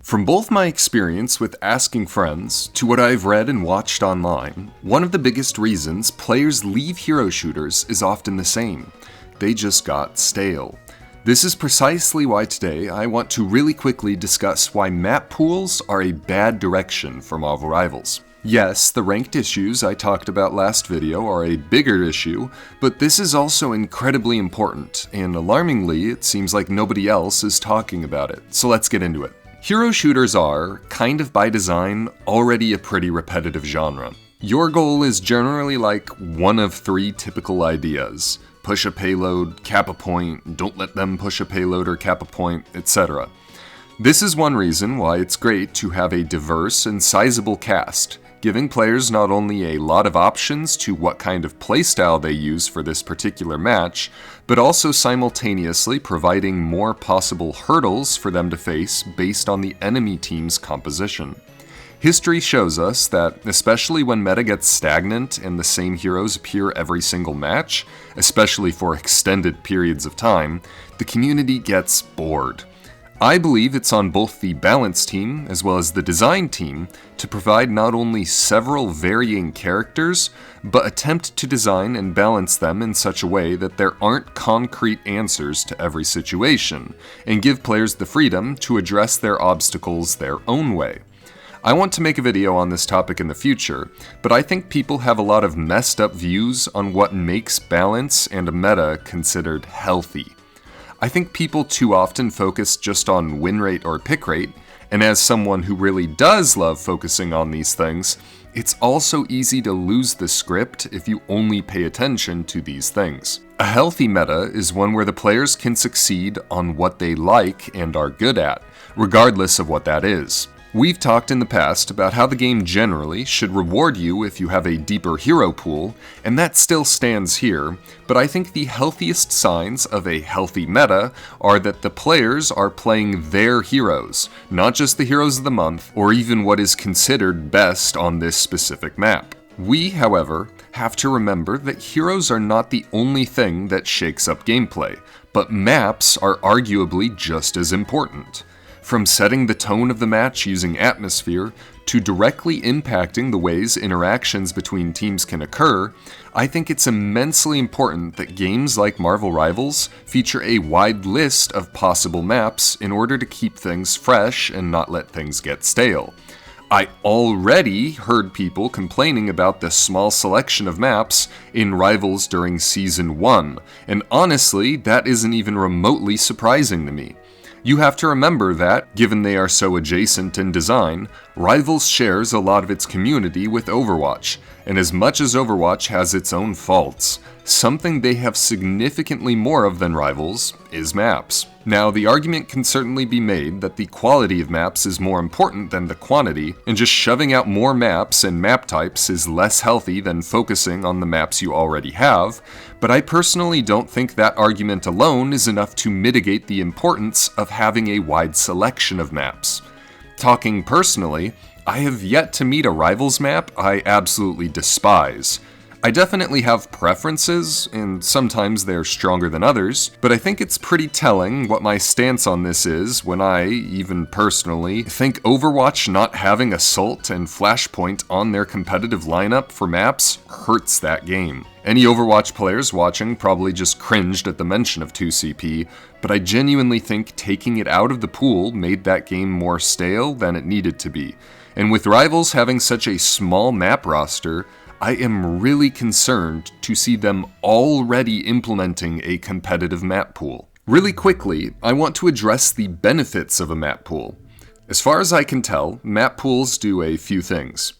From both my experience with asking friends to what I've read and watched online, one of the biggest reasons players leave hero shooters is often the same. They just got stale. This is precisely why today I want to really quickly discuss why map pools are a bad direction for Marvel Rivals. Yes, the ranked issues I talked about last video are a bigger issue, but this is also incredibly important, and alarmingly, it seems like nobody else is talking about it. So let's get into it. Hero shooters are, kind of by design, already a pretty repetitive genre. Your goal is generally like one of three typical ideas. Push a payload, cap a point, don't let them push a payload or cap a point, etc. This is one reason why it's great to have a diverse and sizable cast, giving players not only a lot of options to what kind of playstyle they use for this particular match, but also simultaneously providing more possible hurdles for them to face based on the enemy team's composition. History shows us that, especially when meta gets stagnant and the same heroes appear every single match, especially for extended periods of time, the community gets bored. I believe it's on both the balance team as well as the design team to provide not only several varying characters, but attempt to design and balance them in such a way that there aren't concrete answers to every situation, and give players the freedom to address their obstacles their own way. I want to make a video on this topic in the future, but I think people have a lot of messed up views on what makes balance and a meta considered healthy. I think people too often focus just on win rate or pick rate, and as someone who really does love focusing on these things, it's also easy to lose the script if you only pay attention to these things. A healthy meta is one where the players can succeed on what they like and are good at, regardless of what that is. We've talked in the past about how the game generally should reward you if you have a deeper hero pool, and that still stands here, but I think the healthiest signs of a healthy meta are that the players are playing their heroes, not just the heroes of the month, or even what is considered best on this specific map. We, however, have to remember that heroes are not the only thing that shakes up gameplay, but maps are arguably just as important. From setting the tone of the match using atmosphere, to directly impacting the ways interactions between teams can occur, I think it's immensely important that games like Marvel Rivals feature a wide list of possible maps in order to keep things fresh and not let things get stale. I already heard people complaining about the small selection of maps in Rivals during Season 1, and honestly, that isn't even remotely surprising to me. You have to remember that, given they are so adjacent in design, Rivals shares a lot of its community with Overwatch, and as much as Overwatch has its own faults, something they have significantly more of than Rivals is maps. Now, the argument can certainly be made that the quality of maps is more important than the quantity, and just shoving out more maps and map types is less healthy than focusing on the maps you already have, but I personally don't think that argument alone is enough to mitigate the importance of having a wide selection of maps. Talking personally, I have yet to meet a Rivals map I absolutely despise. I definitely have preferences, and sometimes they're stronger than others, but I think it's pretty telling what my stance on this is when I, even personally, think Overwatch not having Assault and Flashpoint on their competitive lineup for maps hurts that game. Any Overwatch players watching probably just cringed at the mention of 2CP, but I genuinely think taking it out of the pool made that game more stale than it needed to be. And with Rivals having such a small map roster, I am really concerned to see them already implementing a competitive map pool. Really quickly, I want to address the benefits of a map pool. As far as I can tell, map pools do a few things.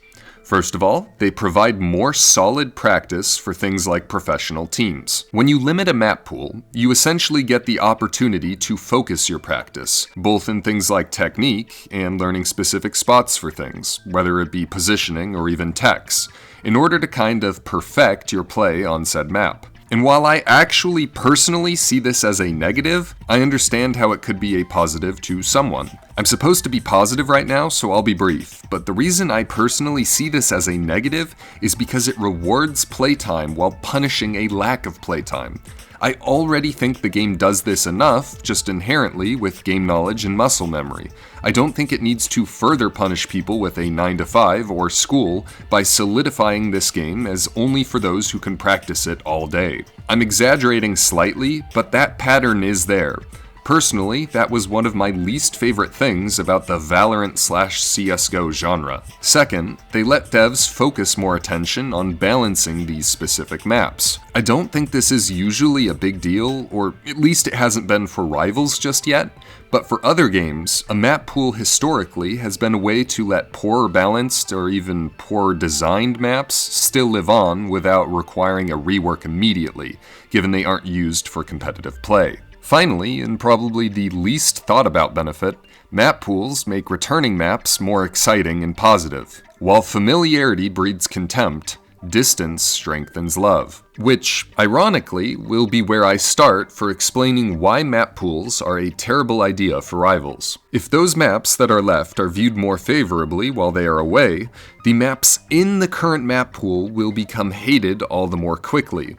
First of all, they provide more solid practice for things like professional teams. When you limit a map pool, you essentially get the opportunity to focus your practice, both in things like technique and learning specific spots for things, whether it be positioning or even techs, in order to kind of perfect your play on said map. And while I actually personally see this as a negative, I understand how it could be a positive to someone. I'm supposed to be positive right now, so I'll be brief, but the reason I personally see this as a negative is because it rewards playtime while punishing a lack of playtime. I already think the game does this enough, just inherently, with game knowledge and muscle memory. I don't think it needs to further punish people with a 9 to 5 or school by solidifying this game as only for those who can practice it all day. I'm exaggerating slightly, but that pattern is there. Personally, that was one of my least favorite things about the Valorant/CSGO genre. Second, they let devs focus more attention on balancing these specific maps. I don't think this is usually a big deal, or at least it hasn't been for Rivals just yet, but for other games, a map pool historically has been a way to let poorer balanced or even poorer designed maps still live on without requiring a rework immediately, given they aren't used for competitive play. Finally, and probably the least thought about benefit, map pools make returning maps more exciting and positive. While familiarity breeds contempt, distance strengthens love. Which, ironically, will be where I start for explaining why map pools are a terrible idea for Rivals. If those maps that are left are viewed more favorably while they are away, the maps in the current map pool will become hated all the more quickly.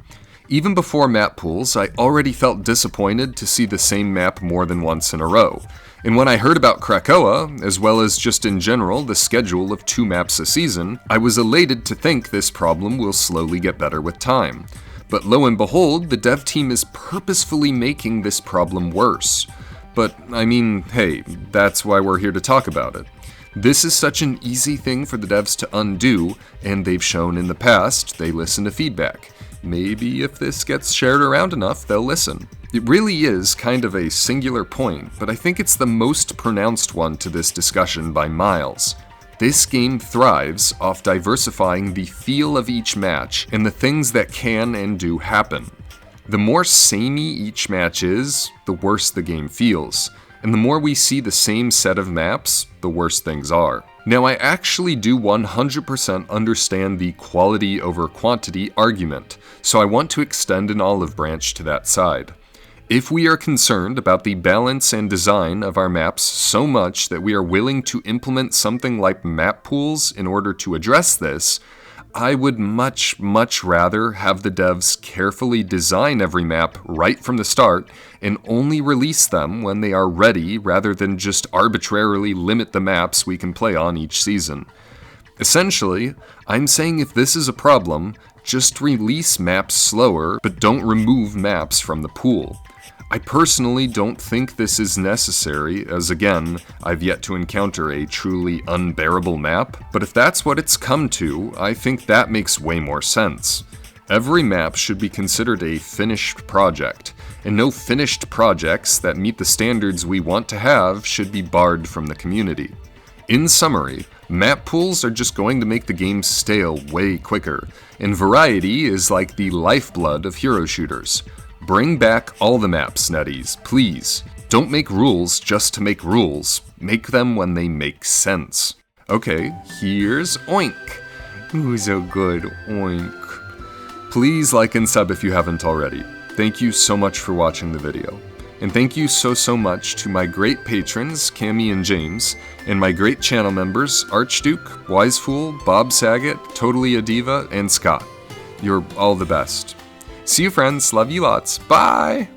Even before map pools, I already felt disappointed to see the same map more than once in a row. And when I heard about Krakoa, as well as just in general the schedule of 2 maps a season, I was elated to think this problem will slowly get better with time. But lo and behold, the dev team is purposefully making this problem worse. But, I mean, hey, that's why we're here to talk about it. This is such an easy thing for the devs to undo, and they've shown in the past they listen to feedback. Maybe if this gets shared around enough, they'll listen. It really is kind of a singular point, but I think it's the most pronounced one to this discussion by miles. This game thrives off diversifying the feel of each match and the things that can and do happen. The more samey each match is, the worse the game feels, and the more we see the same set of maps, the worse things are. Now, I actually do 100% understand the quality over quantity argument, so I want to extend an olive branch to that side. If we are concerned about the balance and design of our maps so much that we are willing to implement something like map pools in order to address this, I would much rather have the devs carefully design every map right from the start and only release them when they are ready rather than just arbitrarily limit the maps we can play on each season. Essentially, I'm saying if this is a problem, just release maps slower, but don't remove maps from the pool. I personally don't think this is necessary, as again, I've yet to encounter a truly unbearable map, but if that's what it's come to, I think that makes way more sense. Every map should be considered a finished project, and no finished projects that meet the standards we want to have should be barred from the community. In summary, map pools are just going to make the game stale way quicker, and variety is like the lifeblood of hero shooters. Bring back all the maps, netease, please. Don't make rules just to make rules. Make them when they make sense. Okay, here's Oink. Ooh, so good, Oink. Please like and sub if you haven't already. Thank you so much for watching the video. And thank you so much to my great patrons, Cammy and James, and my great channel members, Archduke, Wisefool, Bob Saget, Totally a Diva, and Scott. You're all the best. See you, friends. Love you lots. Bye!